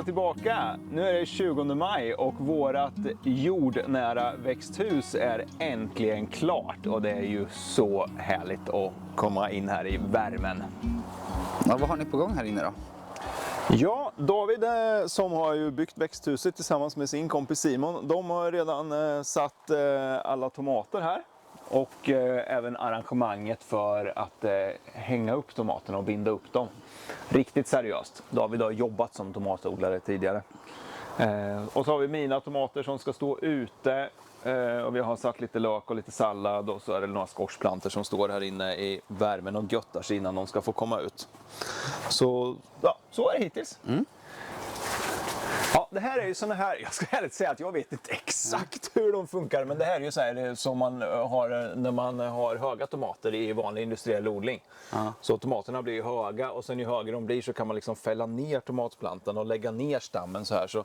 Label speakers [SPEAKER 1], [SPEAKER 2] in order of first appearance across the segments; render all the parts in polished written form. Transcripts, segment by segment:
[SPEAKER 1] välkomna tillbaka. Nu är det 20 maj och vårat jordnära växthus är äntligen klart. Och det är ju så härligt att komma in här i värmen.
[SPEAKER 2] Ja, vad har ni på gång här inne då?
[SPEAKER 1] Ja, David som har ju byggt växthuset tillsammans med sin kompis Simon. De har redan satt alla tomater här. Och även arrangemanget för att hänga upp tomaterna och binda upp dem. Riktigt seriöst. David har jobbat som tomatodlare tidigare. Och så har vi mina tomater som ska stå ute. Och vi har satt lite lök och lite sallad. Och så är det några skorsplanter som står här inne i värmen och göttar sig innan de ska få komma ut. Så, ja, så är det hittills. Mm. Ja, det här är ju såna här, jag ska ärligt säga att jag vet inte exakt hur de funkar, men det här är ju så här som man har när man har höga tomater i vanlig industriell odling. Så tomaterna blir ju höga och sen ju högre de blir så kan man liksom fälla ner tomatplantan och lägga ner stammen så här. Så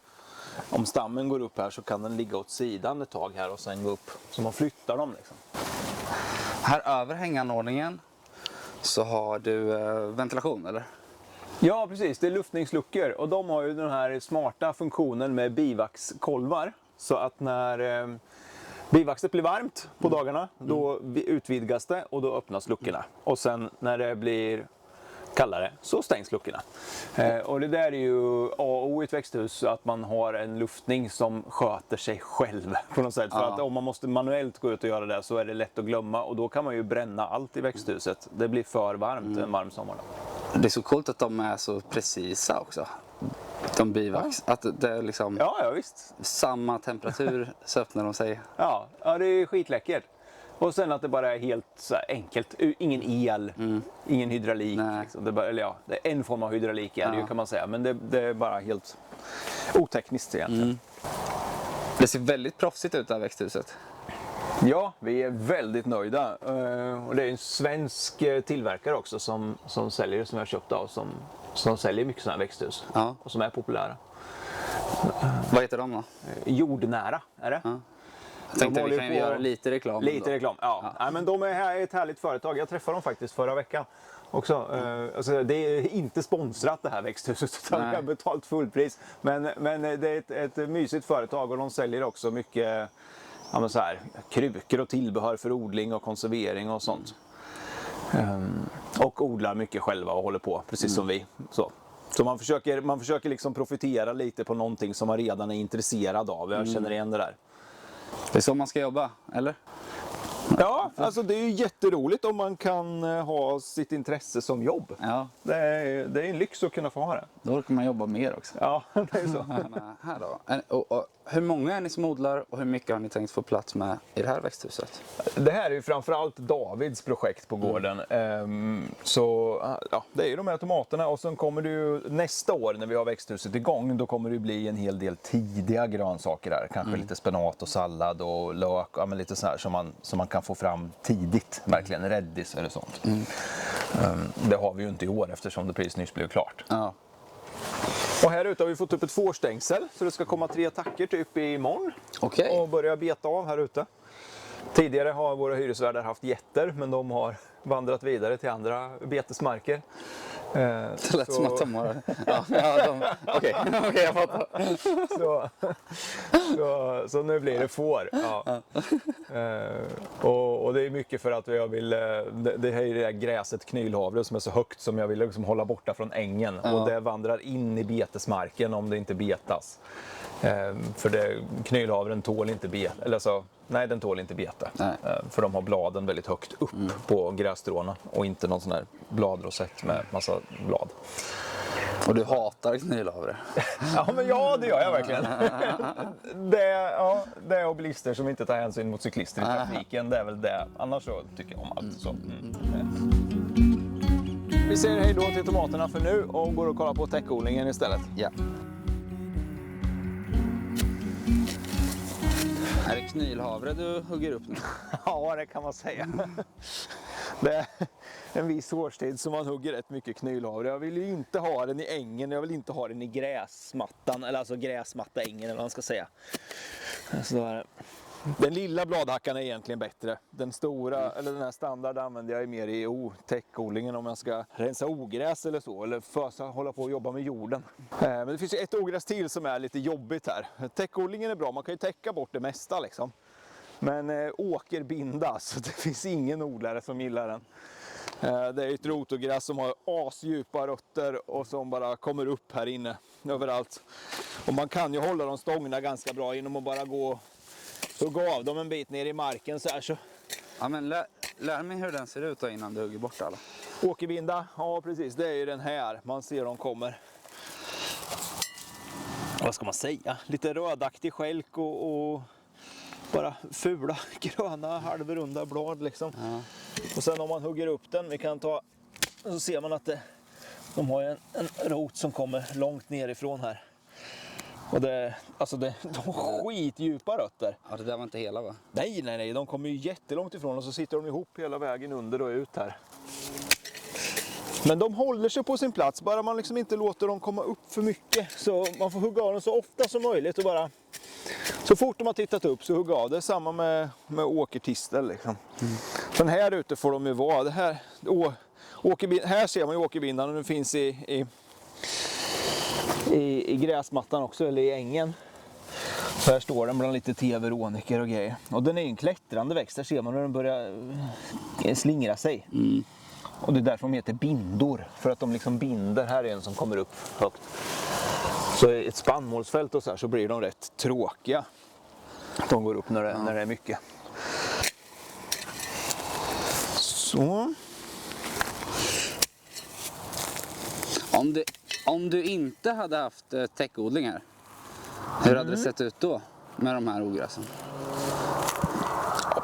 [SPEAKER 1] om stammen går upp här så kan den ligga åt sidan ett tag här och sen gå upp. Så man flyttar dem liksom.
[SPEAKER 2] Här över hänganordningen så har du ventilation, eller?
[SPEAKER 1] Ja, precis. Det är luftningsluckor och de har ju den här smarta funktionen med bivaxkolvar. Så att när bivaxet blir varmt på dagarna, då utvidgas det och då öppnas luckorna. Och sen när det blir kallare så stängs luckorna. Och det där är ju A och O i ett växthus, att man har en luftning som sköter sig själv på något sätt. För att om man måste manuellt gå ut och göra det så är det lätt att glömma och då kan man ju bränna allt i växthuset. Det blir för varmt en varm sommar.
[SPEAKER 2] Det är så coolt att de är så precisa också. De bivax. Ja. Att det är liksom
[SPEAKER 1] ja, visst.
[SPEAKER 2] Samma temperatur så öppnar de sig.
[SPEAKER 1] Ja, det är skitläckert. Och sen att det bara är helt så här enkelt. Ingen el, ingen hydraulik. Liksom. Det, bara, eller ja, det är en form av hydraulik är det ju, kan man säga. Men det är bara helt otekniskt egentligen.
[SPEAKER 2] Det ser väldigt proffsigt ut det här växthuset.
[SPEAKER 1] Ja, vi är väldigt nöjda. Och det är en svensk tillverkare också som säljer, som jag har köpt av, som säljer mycket sådana här växthus. Ja. Och som är populära.
[SPEAKER 2] Vad heter de då?
[SPEAKER 1] Jordnära är det.
[SPEAKER 2] Ja. Jag tänkte vi kan göra lite reklam.
[SPEAKER 1] Lite reklam, ja. Nej, men de är här ett härligt företag. Jag träffade dem faktiskt förra veckan. Också, alltså det är inte sponsrat det här växthuset utan vi har betalt fullpris. Men det är ett mysigt företag och de säljer också mycket så här, krukor och tillbehör för odling och konservering och sånt. Och odlar mycket själva och håller på, precis som vi. Så man försöker liksom profitera lite på någonting som man redan är intresserad av. Jag känner igen det där.
[SPEAKER 2] Det är så man ska jobba, eller?
[SPEAKER 1] Ja, alltså det är ju jätteroligt om man kan ha sitt intresse som jobb.
[SPEAKER 2] Ja.
[SPEAKER 1] Det är en lyx att kunna få ha det.
[SPEAKER 2] Då kan man jobba mer också.
[SPEAKER 1] Ja, det är så.
[SPEAKER 2] Här då. Och hur många är ni som odlar och hur mycket har ni tänkt få plats med i det här växthuset?
[SPEAKER 1] Det här är ju framförallt Davids projekt på gården. Så ja, det är ju de här tomaterna och sen kommer det ju nästa år när vi har växthuset igång, då kommer det bli en hel del tidiga grönsaker här. Kanske lite spenat och sallad och lök, ja, men lite så här som man kan få fram tidigt, verkligen räddis eller sånt. Det har vi ju inte i år eftersom det precis nyss blev klart.
[SPEAKER 2] Ja.
[SPEAKER 1] Och här ute har vi fått upp ett fårstängsel så det ska komma 3 attacker typ imorgon.
[SPEAKER 2] Okej.
[SPEAKER 1] Och börja beta av här ute. Tidigare har våra hyresvärdar haft getter men de har vandrat vidare till andra betesmarker.
[SPEAKER 2] Det lät som att de har... Okej, jag fattar.
[SPEAKER 1] Så nu blir det får. Ja. Och det är mycket för att jag vill... Det här är det där gräset knylhavre som är så högt som jag vill liksom hålla borta från ängen. Ja. Och det vandrar in i betesmarken om det inte betas. För knylhavren tål inte bete. Eller så, nej, den tål inte bete. För de har bladen väldigt högt upp på grässtråna och inte någon sån här bladrosett med massa blad.
[SPEAKER 2] Och du hatar knylhavre?
[SPEAKER 1] Ja, men ja, det gör jag verkligen. Det är bilister som inte tar hänsyn mot cyklister i trafiken. Det är väl det. Annars så tycker jag om allt. Så. Vi säger hej då till tomaterna för nu och går och kollar på täckodlingen istället.
[SPEAKER 2] Ja. Är det knylhavre du hugger upp nu?
[SPEAKER 1] Ja, det kan man säga. Det är en viss årstid som man hugger rätt mycket knylhavre. Jag vill ju inte ha den i ängen, jag vill inte ha den i gräsmattan, eller alltså gräsmattaängen eller vad man ska säga. Så Den lilla bladhackan är egentligen bättre. Den stora, eller den här standard använder jag mer i täckodlingen om jag ska rensa ogräs eller så. Eller hålla på och jobba med jorden. Men det finns ju ett ogräs till som är lite jobbigt här. Täckodlingen är bra, man kan ju täcka bort det mesta liksom. Men åkerbinda, så det finns ingen odlare som gillar den. Det är ett rotogräs som har asdjupa rötter och som bara kommer upp här inne överallt. Och man kan ju hålla de stångarna ganska bra genom att bara hugga av dem en bit ner i marken så här så.
[SPEAKER 2] Ja, men lär mig hur den ser ut då innan du hugger bort alla.
[SPEAKER 1] Åkerbinda, ja precis, det är ju den här. Man ser de kommer. Vad ska man säga? Lite rödaktig skälk och bara fula, gröna, halvrunda blad liksom.
[SPEAKER 2] Ja.
[SPEAKER 1] Och sen om man hugger upp den, vi kan ta, så ser man att de har en rot som kommer långt nerifrån här. Och de har skitdjupa rötter.
[SPEAKER 2] Ja, det där var inte hela va?
[SPEAKER 1] Nej, de kommer ju jättelångt ifrån och så sitter de ihop hela vägen under och ut här. Men de håller sig på sin plats, bara man liksom inte låter dem komma upp för mycket. Så man får hugga av dem så ofta som möjligt och bara så fort de har tittat upp så hugga av. Det är samma med åkertistel liksom. Men här ute får de ju vara. Det här, här ser man ju åkerbindan och den finns i gräsmattan också, eller i ängen. Så här står den bland lite teveroniker och grejer. Och den är en klättrande växt, där ser man när den börjar slingra sig. Och det är därför de heter bindor, för att de liksom binder. Här är en som kommer upp högt. Så i ett spannmålsfält och så här så blir de rätt tråkiga. De går upp när det är mycket. Så.
[SPEAKER 2] Om du inte hade haft täckodling här, hur hade det sett ut då med de här ogräsen?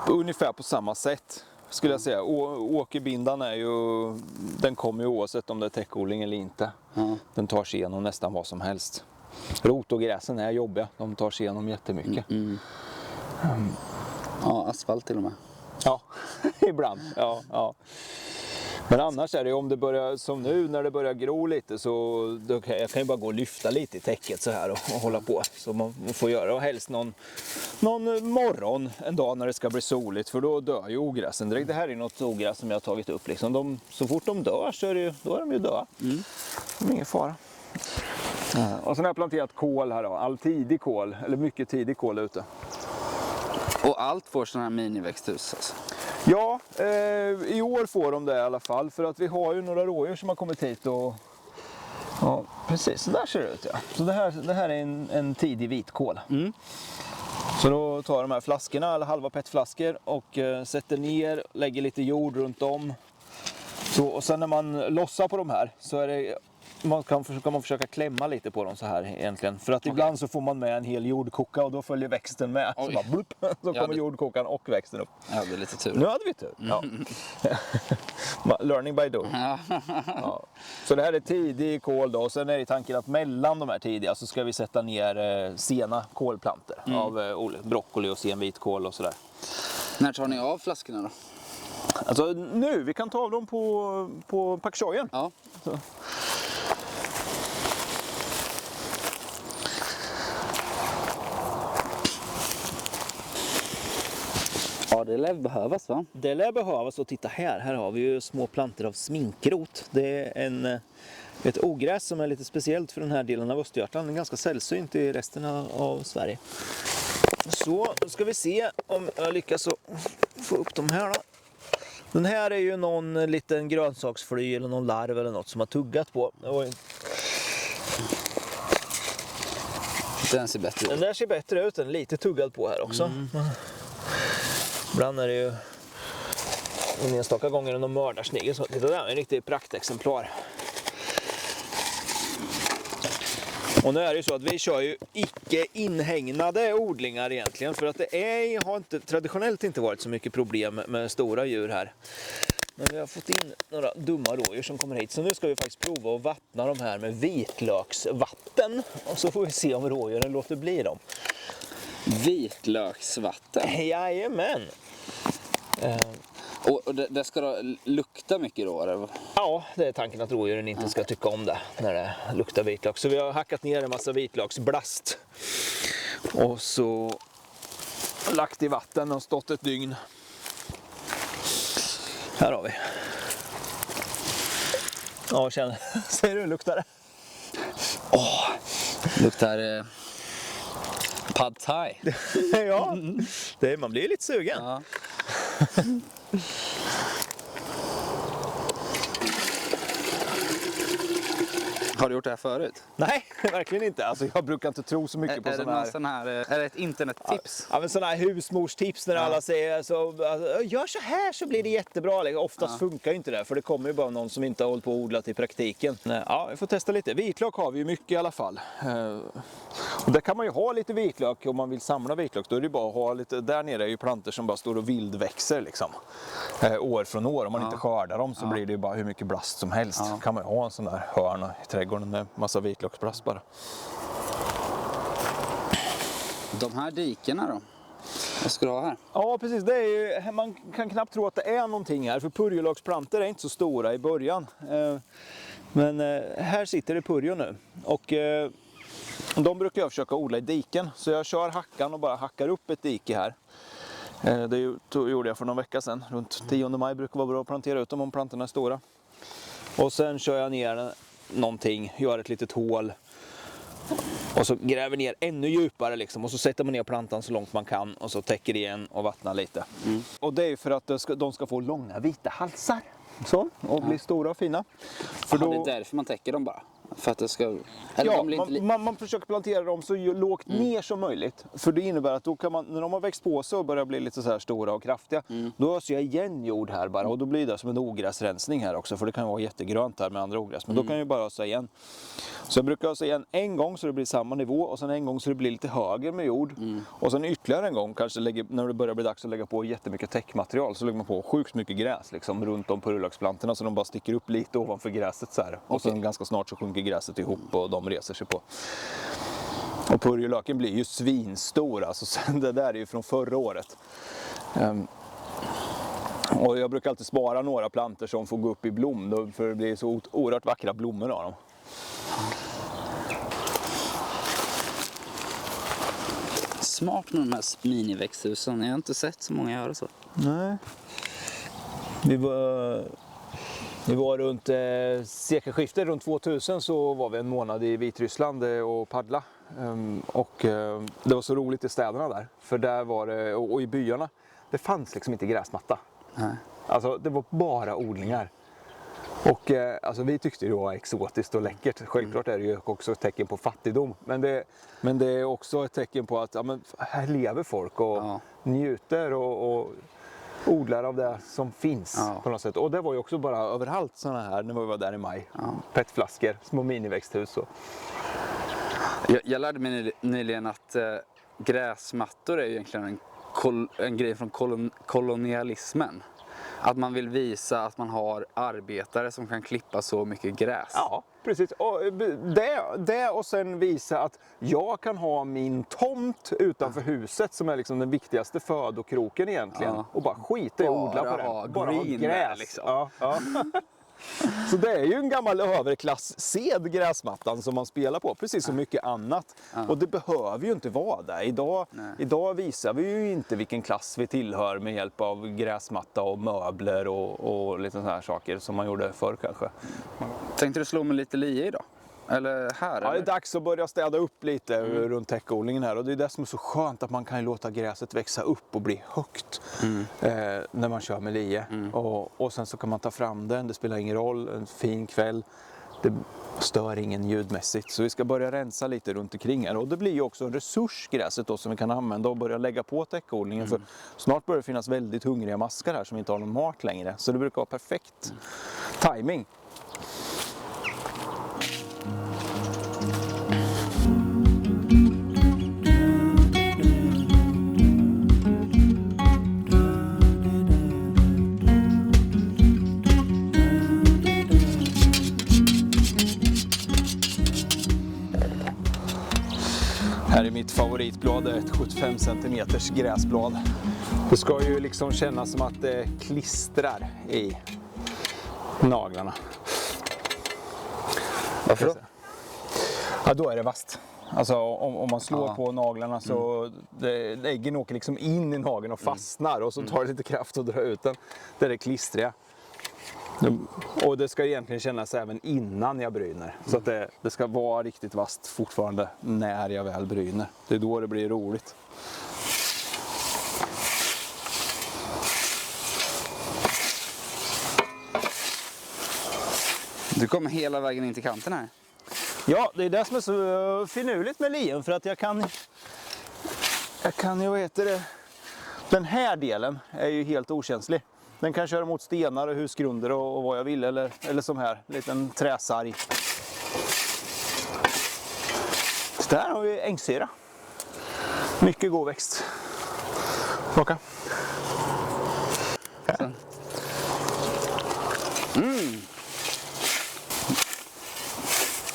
[SPEAKER 1] Ungefär på samma sätt skulle jag säga. Åkerbindan är ju, den kommer ju oavsett om det är täckodling eller inte.
[SPEAKER 2] Ja.
[SPEAKER 1] Den tar sig igenom nästan vad som helst. Rotogräsen är jobbiga, de tar sig igenom jättemycket.
[SPEAKER 2] Ja, asfalt till och med.
[SPEAKER 1] Ja, ibland. Ja. Men annars är det om det börjar, som nu när det börjar gro lite, så jag kan ju bara gå och lyfta lite i täcket så här och hålla på. Så man får göra, och helst någon morgon, en dag när det ska bli soligt, för då dör ju ogräsen direkt. Det här är något ogräs som jag har tagit upp liksom. Så fort de dör så då är de ju döda. Det är ingen fara. Och sen har jag planterat kål här då, all tidig kål, eller mycket tidig kål ute.
[SPEAKER 2] Och allt får sådana här miniväxthus alltså.
[SPEAKER 1] Ja, i år får de det i alla fall, för att vi har ju några rådjur som har kommit hit och ja, precis, så där ser det ut ja. Så det här är en tidig vitkål. Så då tar jag de här flaskorna, eller halva petflaskor, och sätter ner, lägger lite jord runt om. Så, och sen när man lossar på de här så är det, kan man försöka klämma lite på dem så här egentligen. För att ibland så får man med en hel jordkoka och då följer växten med. Så bara blup, så kommer jordkokan och växten upp.
[SPEAKER 2] Jag hade lite tur.
[SPEAKER 1] Nu hade vi tur. Ja. Learning by doing. Ja. Så det här är tidig kål då, och sen är det tanken att mellan de här tidiga så ska vi sätta ner sena kålplantor av broccoli och sen vitkål och sådär.
[SPEAKER 2] När tar ni av flaskorna då?
[SPEAKER 1] Alltså nu, vi kan ta av dem på packchojen.
[SPEAKER 2] Ja.
[SPEAKER 1] Så.
[SPEAKER 2] Ja, det lär behövas va?
[SPEAKER 1] Det lär behövas, och titta här har vi ju små plantor av sminkrot. Det är ett ogräs som är lite speciellt för den här delen av Östergötland. Den är ganska sällsynt i resten av Sverige. Så, då ska vi se om jag lyckas få upp de här då. Den här är ju någon liten grönsaksfly eller någon larv eller något som har tuggat på.
[SPEAKER 2] Den ser bättre ut.
[SPEAKER 1] Den där ser bättre ut, den är lite tuggad på här också. Ibland är det ju en enstaka gånger någon mördarsnigel. Så titta där, en riktig praktexemplar. Och nu är det ju så att vi kör ju icke inhägnade odlingar egentligen. För att det har traditionellt inte varit så mycket problem med stora djur här. Men vi har fått in några dumma rådjur som kommer hit. Så nu ska vi faktiskt prova att vattna de här med vitlöksvatten. Och så får vi se om rådjuren låter bli dem.
[SPEAKER 2] Vitlöksvatten?
[SPEAKER 1] Jajamän!
[SPEAKER 2] Och det ska då lukta mycket då? Eller?
[SPEAKER 1] Ja, det är tanken att rådjuren inte ska tycka om det när det luktar vitlök. Så vi har hackat ner en massa vitlöksblast. Och så lagt i vatten och stått ett dygn. Här har vi. Ja, känner. Ser du, luktar det?
[SPEAKER 2] Luktar pad thai.
[SPEAKER 1] Ja, man blir lite sugen.
[SPEAKER 2] Ja. Har du gjort det här förut?
[SPEAKER 1] Nej, verkligen inte. Alltså, jag brukar inte tro så mycket på
[SPEAKER 2] Är det
[SPEAKER 1] sådana
[SPEAKER 2] någon
[SPEAKER 1] här...
[SPEAKER 2] sån här, är det ett internettips?
[SPEAKER 1] Ja, men sådana här husmorstips när alla säger så, alltså, gör så här så blir det jättebra. Oftast funkar ju inte det, för det kommer ju bara någon som inte har hållit på och odlat i praktiken. Ja, vi får testa lite. Vitlök har vi ju mycket i alla fall. Och där kan man ju ha lite vitlök om man vill samla vitlök. Då är det bara att ha lite, där nere är ju plantor som bara står och vildväxer liksom. År från år. Om man inte skördar dem så blir det ju bara hur mycket blast som helst. Kan man ju ha en sån där hörna i trädgården med massa vitlöksblast bara.
[SPEAKER 2] De här dikena då? Vad ska du ha här?
[SPEAKER 1] Ja, precis. Det är ju, man kan knappt tro att det är någonting här, för purjolöksplantor är inte så stora i början. Men här sitter det purjo nu. Och de brukar jag försöka odla i diken. Så jag kör hackan och bara hackar upp ett dike här. Det gjorde jag för någon vecka sedan. Runt 10 maj brukar vara bra att plantera ut dem om plantorna är stora. Och sen kör jag ner någonting, gör ett litet hål. Och så gräver ner ännu djupare liksom, och så sätter man ner plantan så långt man kan och så täcker igen och vattnar lite. Och det är för att de ska få långa vita halsar så, och bli stora och fina. För
[SPEAKER 2] Det är därför man täcker dem bara? För att det ska... Eller
[SPEAKER 1] Ja,
[SPEAKER 2] de blir inte
[SPEAKER 1] man försöker plantera dem så lågt ner som möjligt. För det innebär att då kan man, när de har växt på sig och börjar bli lite så här stora och kraftiga, då öser jag igen jord här bara. Och då blir det som en ogräsrensning här också, för det kan vara jättegrönt här med andra ogräs. Men då kan jag bara ösa igen. Så jag brukar ösa igen en gång så det blir samma nivå, och sen en gång så det blir lite högre med jord. Och sen ytterligare en gång, kanske när det börjar bli dags att lägga på jättemycket täckmaterial, så lägger man på sjukt mycket gräs liksom, runt om purjolöksplantorna, så de bara sticker upp lite ovanför gräset så här. Och sen ganska snart så sjunker gräset ihop och de reser sig på. Och purjolöken blir ju svinstor, alltså, sen det där är ju från förra året. Och jag brukar alltid spara några plantor som får gå upp i blom då, för det blir så oerhört vackra blommor av dem.
[SPEAKER 2] smart med de här miniväxthusen. Jag har inte sett så många göra så.
[SPEAKER 1] Nej. Vi var runt sekelskiftet, runt 2000, så var vi en månad i Vitryssland och paddla. Det var så roligt i städerna där. För där var det, och i byarna, det fanns liksom inte gräsmatta.
[SPEAKER 2] Nej.
[SPEAKER 1] Alltså det var bara odlingar. Och alltså, vi tyckte det var exotiskt och läckert. Självklart är det ju också ett tecken på fattigdom. Men det är också ett tecken på att ja, men här lever folk och njuter och odlar av det som finns på något sätt. Och det var ju också bara överallt sådana här när vi var där i maj. Petflaskor, små miniväxthus. Och...
[SPEAKER 2] Jag lärde mig nyligen att gräsmattor är egentligen en grej från kolonialismen. Att man vill visa att man har arbetare som kan klippa så mycket gräs.
[SPEAKER 1] Ja, precis. Och det och sen visa att jag kan ha min tomt utanför huset som är liksom den viktigaste födokroken egentligen. Ja. Och bara skita i att odla på den. Bara ha gräs. Liksom. Ja. Så det är ju en gammal överklass-sed, gräsmattan, som man spelar på, precis som mycket annat. Och det behöver ju inte vara det. Idag visar vi ju inte vilken klass vi tillhör med hjälp av gräsmatta och möbler och lite sådana här saker som man gjorde förr kanske.
[SPEAKER 2] Tänkte du slå med lite lie idag? Eller här?
[SPEAKER 1] Ja,
[SPEAKER 2] eller?
[SPEAKER 1] det är dags att börja städa upp lite runt täckodlingen här. Och det är det som är så skönt, att man kan låta gräset växa upp och bli högt när man kör med lie. Och sen så kan man ta fram den, det spelar ingen roll, en fin kväll. Det stör ingen ljudmässigt. Så vi ska börja rensa lite runt omkring här. Och det blir ju också en resurs, gräset då, som vi kan använda och börja lägga på täckodlingen. För snart börjar det finnas väldigt hungriga maskar här som inte har någon mat längre. Så det brukar vara perfekt timing. Här är mitt favoritblad, ett 75 cm gräsblad. Det ska ju liksom kännas som att det klistrar i naglarna.
[SPEAKER 2] Varför då?
[SPEAKER 1] Ja, då är det vasst. Alltså om man slår
[SPEAKER 2] Ja.
[SPEAKER 1] på naglarna så äggen åker liksom in i nageln och fastnar och så tar det lite kraft att dra ut den. Det är det klistriga. Och det ska egentligen kännas även innan jag bryner. Så att det ska vara riktigt vasst fortfarande när jag väl bryner. Det är då det blir roligt.
[SPEAKER 2] Du kommer hela vägen in till kanten här.
[SPEAKER 1] Ja, det är det som är så finurligt med lien, för att jag kan ju, vad heter det, den här delen är ju helt okänslig. Den kan köra mot stenar och husgrunder och vad jag vill, eller som här, en liten träsarg. Så där har vi ängsyra. Mycket god växt. Plocka.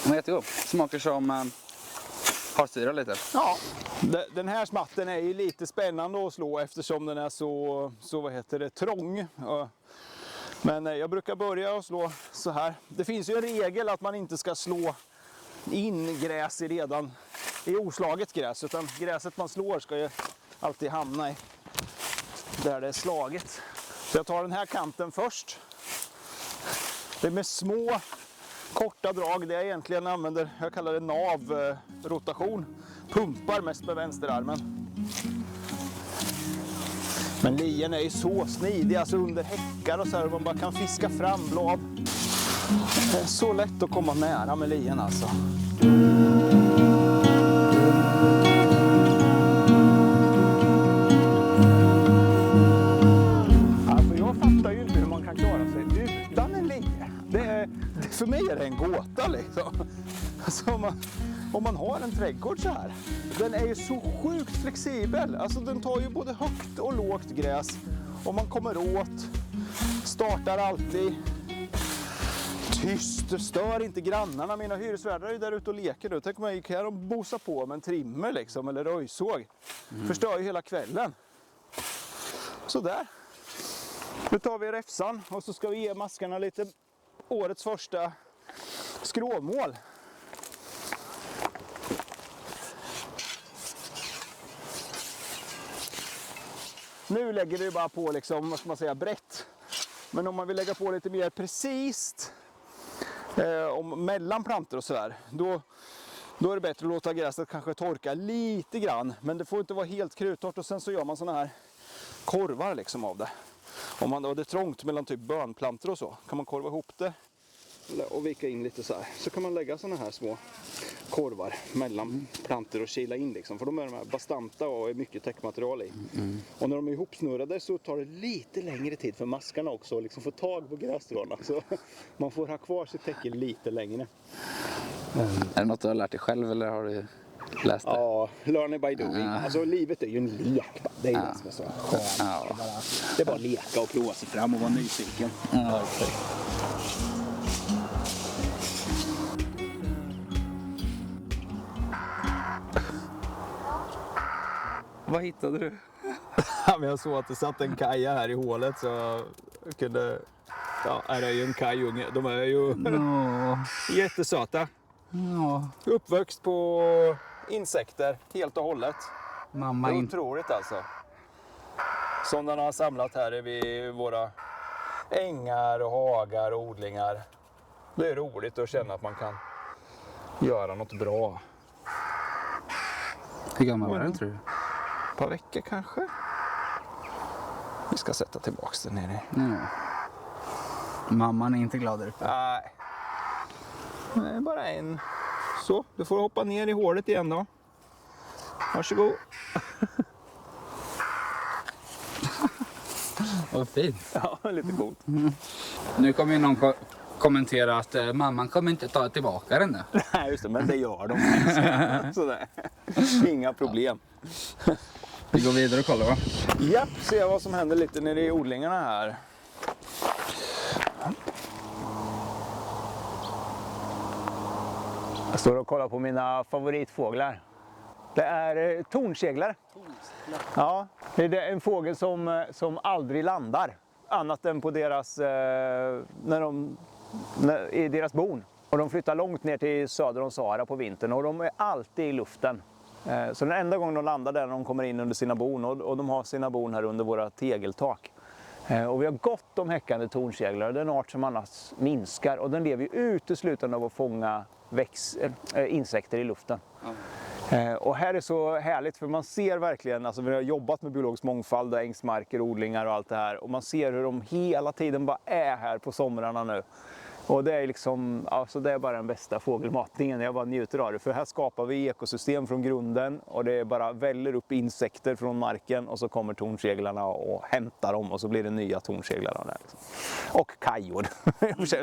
[SPEAKER 2] Den är jättegod. Smakar som harsyra lite.
[SPEAKER 1] Ja, den här smatten är ju lite spännande att slå eftersom den är så vad heter det, trång. Men jag brukar börja att slå så här. Det finns ju en regel att man inte ska slå in gräs redan i oslaget gräs, utan gräset man slår ska ju alltid hamna i där det är slaget. Så jag tar den här kanten först. Det är med små korta drag, det jag egentligen använder, jag kallar det nav-rotation. Pumpar mest med vänsterarmen. Men lien är ju så snidig, alltså under häckar och så här, man bara kan fiska fram blad. Det är så lätt att komma nära med lien alltså. Alltså jag fattar ju inte hur man kan klara sig utan en lie. För mig är det en gåta liksom. Alltså om man har en trädgård så här. Den är ju så sjukt flexibel. Alltså den tar ju både högt och lågt gräs. Och man kommer åt. Startar alltid. Tyst, stör inte grannarna. Mina hyresvärdar är ju där ute och leker nu. Tänk om jag gick här och bosa på med en trimmer liksom, eller röjsåg. Förstör ju hela kvällen. Så där. Nu tar vi räfsan och så ska vi ge maskarna lite årets första skråmål. Nu lägger vi bara på liksom, vad ska man säga, brett. Men om man vill lägga på lite mer precis mellan plantor och så här, då är det bättre att låta gräset kanske torka lite grann. Men det får inte vara helt kruttorrt, och sen så gör man såna här korvar liksom av det. Om det är trångt mellan typ bönplantor och så, kan man korva ihop det och vika in lite så här. Så kan man lägga såna här små korvar mellan plantor och kila in liksom. För de är de här bastanta och är mycket täckmaterial i. Och när de är ihopsnurrade så tar det lite längre tid för maskarna också att liksom få tag på grässtråna. Så man får ha kvar sitt täcke lite längre.
[SPEAKER 2] Är det något du har lärt dig själv eller har du läst det?
[SPEAKER 1] Ja, learning by doing. Alltså livet är ju en lek. Det är ju det som är så skönt. Det är bara att leka och prova sig fram och vara nyfiken.
[SPEAKER 2] Ja, okay. Vad hittade du?
[SPEAKER 1] Ja, men jag såg att det satt en kaja här i hålet, så jag kunde... Ja, här är ju en kajunge. De är ju jättesöta. Uppväxt på insekter helt och hållet.
[SPEAKER 2] Mamma
[SPEAKER 1] Det är
[SPEAKER 2] in...
[SPEAKER 1] otroligt alltså. Sådana har samlat här vid våra ängar och hagar och odlingar. Det är roligt att känna att man kan göra något bra.
[SPEAKER 2] Hur gammal var den tror du?
[SPEAKER 1] Ett par veckor kanske. Vi ska sätta tillbaka den nere.
[SPEAKER 2] Mamman är inte glad där uppe.
[SPEAKER 1] Nej. Det är bara en. Så, du får hoppa ner i hålet igen då. Varsågod.
[SPEAKER 2] Vad fint.
[SPEAKER 1] Ja, lite coolt.
[SPEAKER 2] Nu kommer ju någon kommentera att mamman kommer inte ta tillbaka den nu.
[SPEAKER 1] Nej, just det, men det gör de. Sådär. Inga problem.
[SPEAKER 2] Vi går vidare och kollar va?
[SPEAKER 1] Japp, se vad som händer lite nere i odlingarna här. Jag står och kollar på mina favoritfåglar. Det är tornseglare. Ja, det är en fågel som aldrig landar. Annat än på deras, i deras bon. Och de flyttar långt ner till söder om Sahara på vintern och de är alltid i luften. Så den enda gången de landar där när de kommer in under sina bon, och de har sina bon här under våra tegeltak. Och vi har gott om häckande tornseglare, det är en art som annars minskar och den lever ju uteslutande av att fånga insekter i luften. Och här är så härligt för man ser verkligen, alltså vi har jobbat med biologisk mångfald, ängsmarker, odlingar och allt det här och man ser hur de hela tiden bara är här på somrarna nu. Och det är liksom, alltså det är bara den bästa fågelmatningen, jag bara njuter av det. För här skapar vi ekosystem från grunden och det är bara väller upp insekter från marken och så kommer tornseglarna och hämtar dem och så blir det nya tornseglar där. Liksom. Och kajor,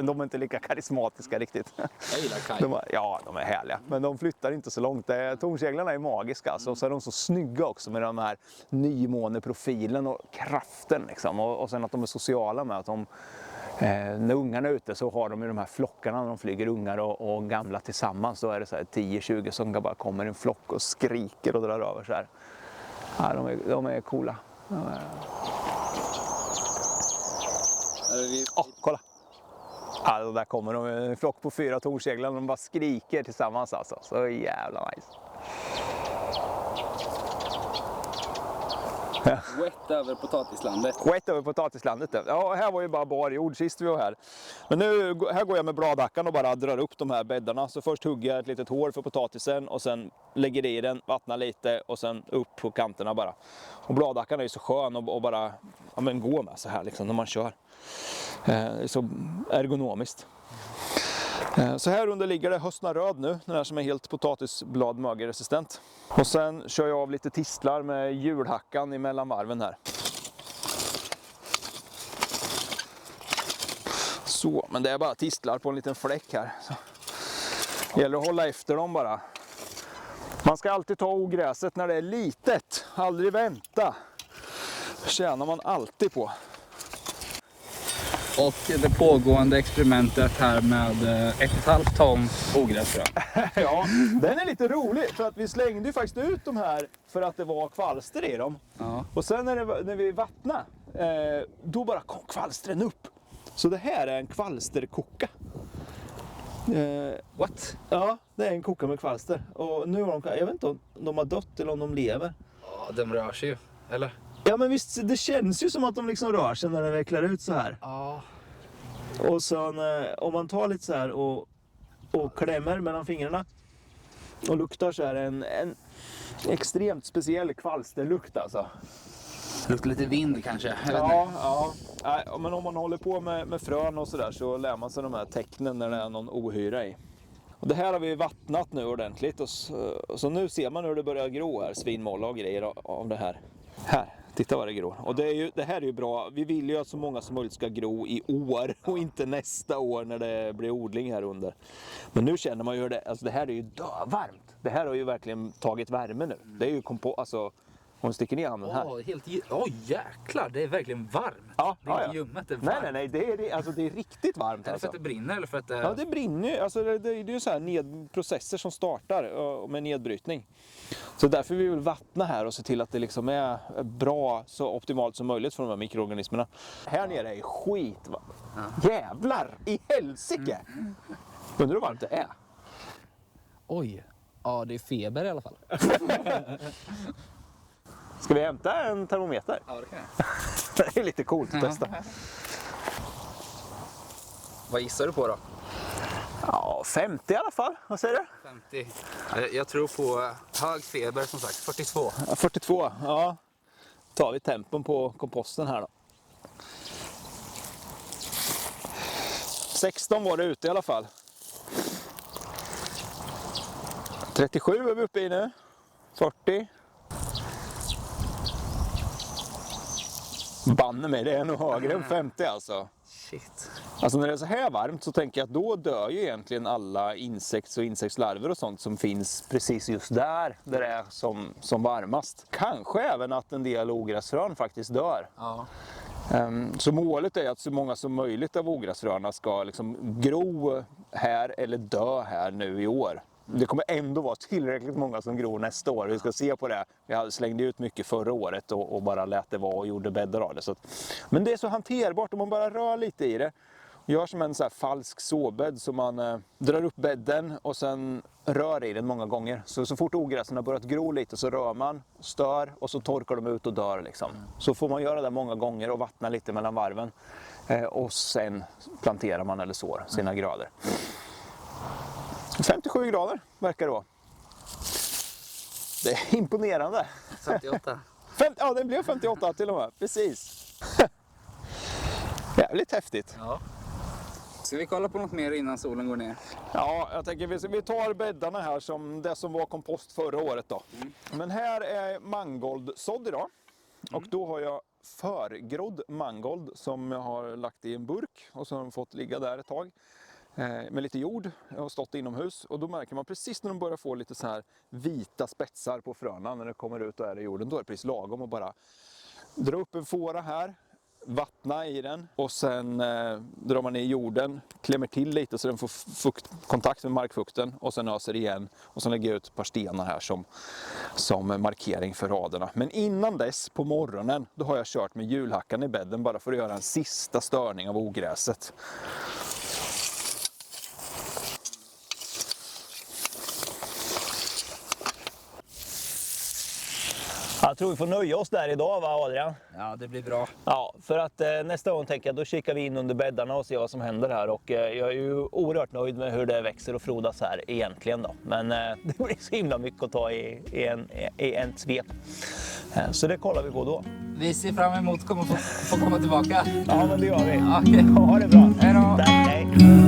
[SPEAKER 1] de är inte lika karismatiska riktigt.
[SPEAKER 2] Jag gillar kajor.
[SPEAKER 1] Ja, de är härliga, men de flyttar inte så långt. Tornseglarna är magiska alltså. Och så är de så snygga också med de här nymåneprofilen och kraften liksom. Och sen att de är sociala med att de när ungarna är ute så har de ju de här flockarna när de flyger ungar och gamla tillsammans. Så är det så här 10-20 som bara kommer i en flock och skriker och drar över så här. Ja, de är coola. Kolla! Ja, där kommer de, en flock på 4 tornseglar och de bara skriker tillsammans alltså. Så jävla nice.
[SPEAKER 2] Wet över potatislandet.
[SPEAKER 1] Wet över potatislandet. Ja, här var ju bara bar jord sist vi var här. Men nu här går jag med bladhackan och bara drar upp de här bäddarna. Så först hugger jag ett litet hår för potatisen och sen lägger det i den, vattnar lite och sen upp på kanterna bara. Och bladhackan är ju så skön och bara gå med så här liksom när man kör. Det är så ergonomiskt. Så här under ligger det höstna röd nu, den här som är helt potatisbladmögelresistent. Och sen kör jag av lite tistlar med hjulhackan emellan varven här. Så, men det är bara tistlar på en liten fläck här. Så. Det gäller att hålla efter dem bara. Man ska alltid ta ogräset när det är litet, aldrig vänta. Det tjänar man alltid på.
[SPEAKER 2] Och det pågående experimentet här med 1,5 ton ogräsfrö.
[SPEAKER 1] Ja, den är lite rolig för att vi slängde ju faktiskt ut de här för att det var kvalster i dem.
[SPEAKER 2] Ja.
[SPEAKER 1] Och sen när vi vattnade, då bara kom kvalstren upp. Så det här är en kvalsterkoka.
[SPEAKER 2] What?
[SPEAKER 1] Ja, det är en koka med kvalster. Och nu har jag vet inte om de har dött eller om de lever.
[SPEAKER 2] Ja, de rör sig ju, eller?
[SPEAKER 1] Ja, men visst, det känns ju som att de liksom rör sig när de vecklar ut så här.
[SPEAKER 2] Ja.
[SPEAKER 1] Och sen om man tar lite så här och klämmer mellan fingrarna och luktar så här en extremt speciell kvalsterlukt alltså.
[SPEAKER 2] Luktar lite vind kanske.
[SPEAKER 1] Ja. Men om man håller på med frön och sådär så lär man sig de här tecknen när det är någon ohyra i. Och det här har vi vattnat nu ordentligt och så nu ser man hur det börjar gro här, svinmåla och grejer av det här. Här, titta vad det gror. Och det här är ju bra. Vi vill ju att så många som möjligt ska gro i år och inte nästa år när det blir odling här under. Men nu känner man ju det, alltså det här är ju dövarmt. Det här har ju verkligen tagit värme nu. Det är ju alltså om du sticker ner handen här.
[SPEAKER 2] Jäklar, det är verkligen varmt.
[SPEAKER 1] Ja,
[SPEAKER 2] det är inte ljummet, det är varmt.
[SPEAKER 1] Nej, det är riktigt varmt.
[SPEAKER 2] Är det
[SPEAKER 1] alltså.
[SPEAKER 2] för att det brinner eller för att det...
[SPEAKER 1] Ja, det brinner ju. Alltså, det är ju så här processer som startar med nedbrytning. Så därför vill vi vattna här och se till att det liksom är bra, så optimalt som möjligt för de här mikroorganismerna. Här nere är skit. Ja. Jävlar i helsike! Undrar hur varmt det är?
[SPEAKER 2] Oj, ja det är feber i alla fall.
[SPEAKER 1] Ska vi hämta en termometer?
[SPEAKER 2] Ja, det kan jag.
[SPEAKER 1] Det är lite coolt att testa.
[SPEAKER 2] Vad gissar du på då?
[SPEAKER 1] Ja, 50 i alla fall. Vad säger du?
[SPEAKER 2] 50. Jag tror på hög feber som sagt, 42.
[SPEAKER 1] Ja, 42, ja. Tar vi tempen på komposten här då. 16 var det ute i alla fall. 37 är vi uppe i nu. 40. Banne mig, det är nog högre än 50 alltså.
[SPEAKER 2] Shit.
[SPEAKER 1] Alltså när det är så här varmt så tänker jag att då dör ju egentligen alla insektslarver och sånt som finns precis just där det är som varmast. Kanske även att en del ogräsfrön faktiskt dör.
[SPEAKER 2] Ja.
[SPEAKER 1] Så målet är att så många som möjligt av ogräsfröna ska liksom gro här eller dö här nu i år. Det kommer ändå vara tillräckligt många som gror nästa år. Vi ska se på det. Vi slängde ut mycket förra året och bara lät det vara och gjorde bäddar av det. Men det är så hanterbart om man bara rör lite i det. Gör som en så här falsk såbädd, så man drar upp bädden och sen rör i den många gånger. Så fort ogräsen har börjat gro lite så rör man, stör och så torkar de ut och dör liksom. Så får man göra det många gånger och vattna lite mellan varven. Och sen planterar man eller sår sina grödor. 57 grader verkar det vara. Det är imponerande.
[SPEAKER 2] 58.
[SPEAKER 1] Ja, det blev 58 till och med. Precis. Jävligt häftigt.
[SPEAKER 2] Ja. Ska vi kolla på något mer innan solen går ner?
[SPEAKER 1] Ja, jag tänker vi tar bäddarna här som det som var kompost förra året då. Men här är mangoldsådd idag. Och då har jag förgrodd mangold som jag har lagt i en burk och så har de fått ligga där ett tag. Med lite jord och stått inomhus, och då märker man precis när de börjar få lite så här vita spetsar på fröna när det kommer ut och är i jorden, då är det precis lagom att bara dra upp en fåra här, vattna i den och sen drar man i jorden, klämmer till lite så den får kontakt med markfukten och sen öser igen och sen lägger jag ut ett par stenar här som markering för raderna. Men innan dess på morgonen då har jag kört med hjulhackan i bädden bara för att göra en sista störning av ogräset.
[SPEAKER 3] Jag tror vi får nöja oss där idag, va Adrian?
[SPEAKER 2] Ja, det blir bra.
[SPEAKER 3] Ja, för att nästa gång tänker jag då kikar vi in under bäddarna och ser vad som händer här. Och jag är ju oerhört nöjd med hur det växer och frodas här egentligen då. Men det blir så himla mycket att ta i en svep. Så det kollar vi på då.
[SPEAKER 2] Vi ser fram emot att få komma tillbaka.
[SPEAKER 3] Ja, men det gör vi.
[SPEAKER 2] Okej.
[SPEAKER 3] Ha det bra.
[SPEAKER 2] Hej då.
[SPEAKER 3] Tack, hej.